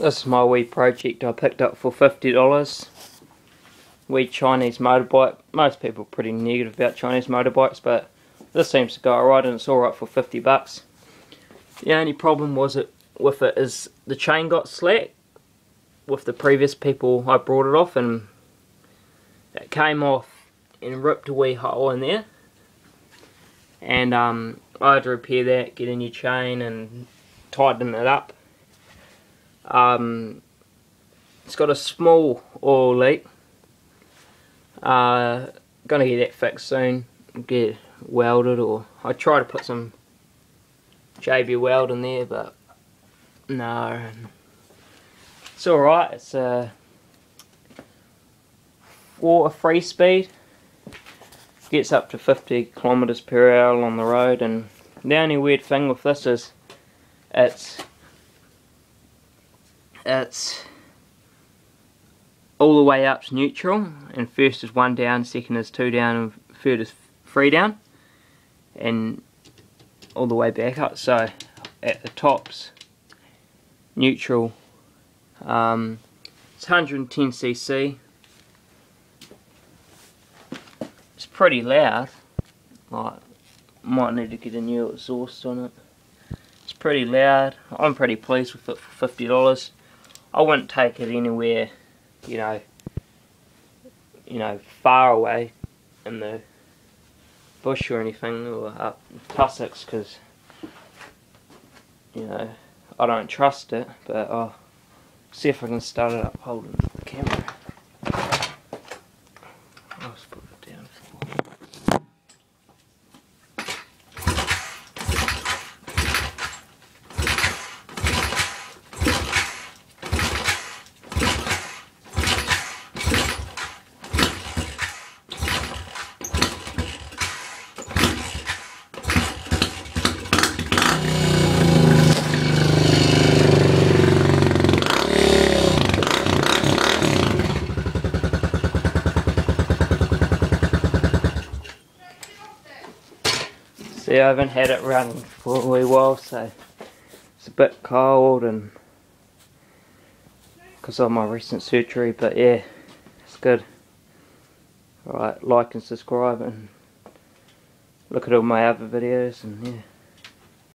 This is my wee project I picked up for $50. Wee Chinese motorbike. Most people are pretty negative about Chinese motorbikes, but this seems to go alright and it's alright for 50 bucks. The only problem with it is the chain got slack with the previous people I brought it off, and it came off and ripped a wee hole in there. And I had to repair that, get a new chain and tighten it up. It's got a small oil leak. Gonna get that fixed soon, get it welded, or I try to put some JB weld in there, but no, it's alright. It's water free speed, gets up to 50 kilometers per hour on the road. And the only weird thing with this is it's all the way up's neutral, and first is 1 down, second is 2 down, and third is 3 down, and all the way back up. So at the top's neutral. It's 110cc. It's pretty loud. Like, might need to get a new exhaust on it. It's pretty loud. I'm pretty pleased with it for $50. I wouldn't take it anywhere, you know, far away in the bush or anything, or up tussocks, because, you know, I don't trust it. But I'll see if I can start it up holding the camera. I'll just put it down for See, I haven't had it running for a wee while, so it's a bit cold, and because of my recent surgery. But yeah, it's good. Alright, like and subscribe, and look at all my other videos, and yeah.